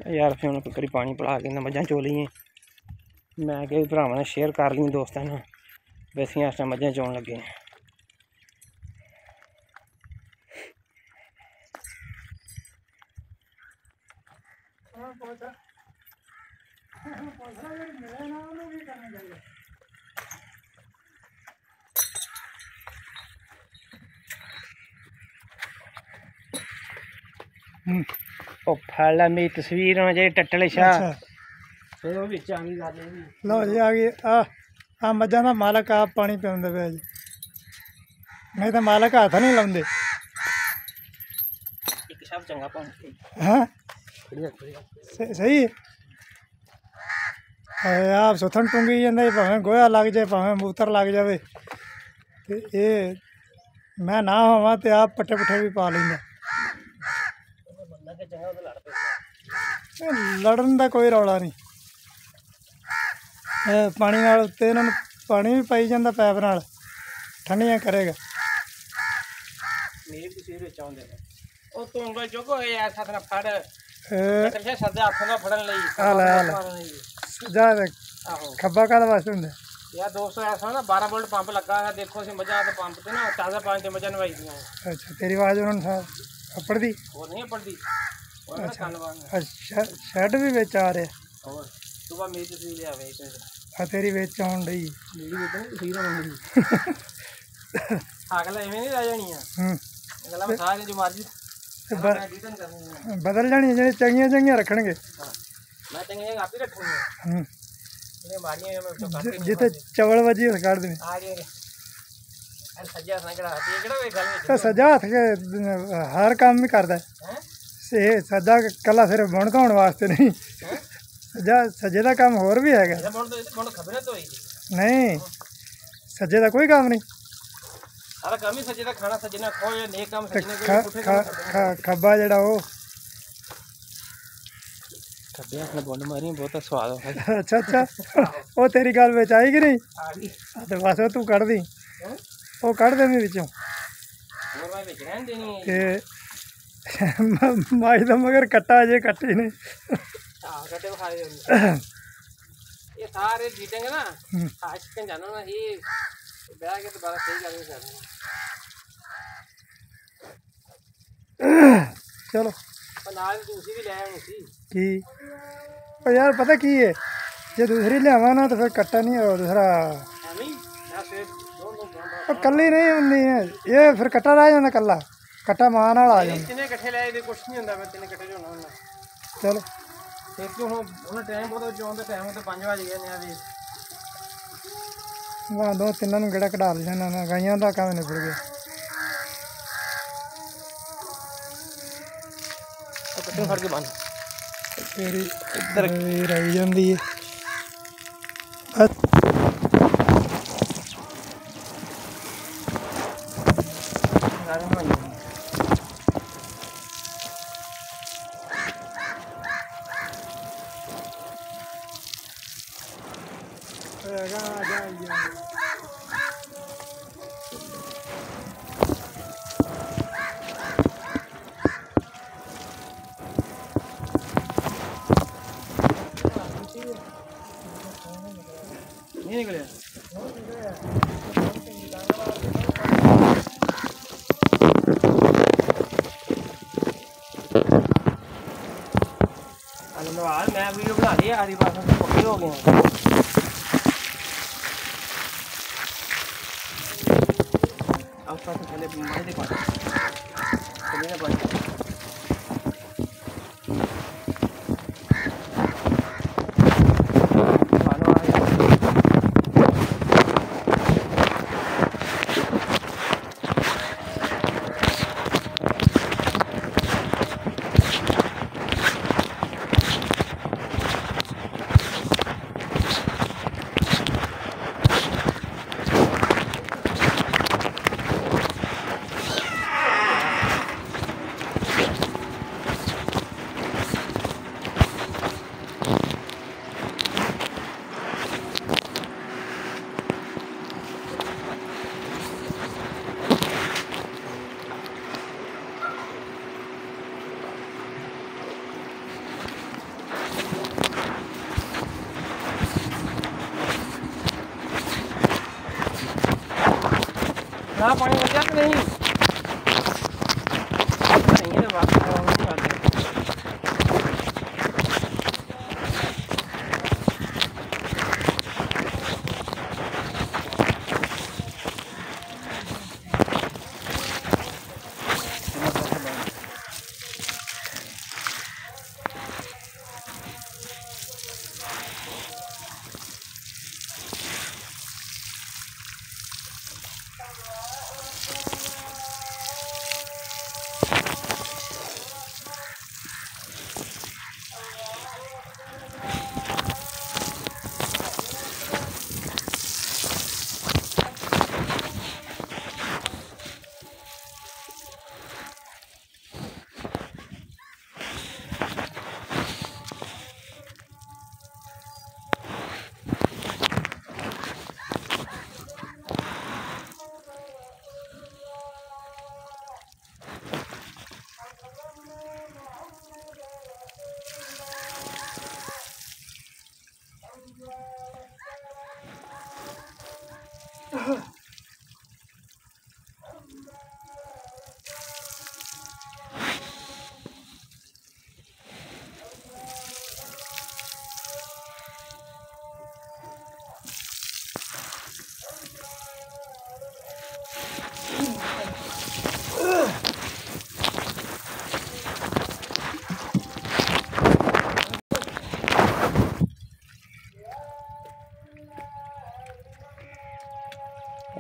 यार फिर उन्हें करी पानी पिला के मझां चोलिए मैं क्या भरावां ने शेयर कर ली दोस्तों ने वैसे इस टाइम मझां चोन लगे फड़ ला मेरी तस्वीर जे टट्टले शाह फिर वो बिच आ गई गल लो जी आ गई आ मझां दा मालक आप पानी पिआउंदा पिया जी नहीं तो मालक हाथ नहीं लाउंदे एक सब चंगा पानी हाँ सही आप सुथन टुंगी जांदा भावें गोया लग जाए भावें मूत्र लग जाए ते ये मैं ना होवां ते आप पट्ठे पुट्ठे भी पा लैंदा लड़न का कोई रौला नहीं पानी नाल उत्ते इन्हां नूं पानी भी पाई जांदा पैप नाल ठंडियां करेगा मेरे तस्वीर विच आउंदे ने ओ तू उंगल चुक होए यार साथ ना फड़ कट्ठे सद्दे हत्थ नाल फड़न लई हाल जा खब्बा काहदे वास्ते हुंदा यार दोस्तों ऐसा ना 12 वोल्ट पंप लगा है देखो असीं मझां ते पंप ते ना ताज़ा पानी ते मझां नवाई दियां अच्छा तेरी आवाज़ उन्होंने पढ़दी और नहीं पढ़दी अच्छा शैड भी बिच आ रहे और सुबह मेरी तस्वीर ले आवे तेरी बिच आउण डई मेरी बिच तस्वीर आउण डई अगला एवें नहीं रह जानी है अगला सारे जो मर्जी बदल जानी जेह्ड़े चंगियां चंगियां रखणगे मैं चंगियां आप ही रखूंगा ये मारियां मैं तो काट जिथे चवल वजी उस काट देने आ रही है सज्जा संगड़ा ये केड़ा वे गल तो सज्जा हथ के हर काम भी करदा है से सज्जा कला सिर्फ बुण धोण वास्ते नहीं सज्जा सज्जे दा काम होर भी हैगा नहीं सज्जे दा कोई काम नहीं सारा काम ही सज्जे दा खाना सज्जे ना खाओ या नेक काम सज्जे ने खब्बा जेड़ा ओ खब्बे अपने बोल मारी बहुत स्वाद है अच्छा ओ तेरी गल विच आई कि नहीं आ गई ते बस तू कढ दी ओ कढ दे मैं विचों और मैं विच रहन देनी है ते माई दा मगर कट्टा जे कट्टी नहीं हां कट्टे खा रहे ये सारे जीतेंगे ना आज के जानो ना ये बैग के दोबारा सही करनी चाहिए चलो नाल दूसरी भी ले आनी सी की ओ यार पता की है जे दूसरी लियावा ना तो फिर कट्टा नहीं और दूसरा कल्ली नहीं होंदी है ये फिर कट्टा रह जाता कल्ला कट्टा मां नाल आ जांदा तिने इकट्ठे ले आए कुछ नहीं हुंदा मैं तिने इकट्ठे होना हुंदा चलो फिर क्यों हुन टाइम बहुत जोन दा टाइम तो 5 बज गए ने अभी वाह दो तिन्नां नूं गेड़ा कढा लेना ना गाइयां दा काम निबड़ गया तो कट्टे फड़ के बंद तेरी इधर रही जाती है नहीं निकले मैं वीडियो बना ली आरी बात पक्के हो गए अब पहले मार दे पानी ना पानी बचा कि नहीं? नहीं है बात नहीं आते।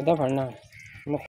इधर फड़ना है।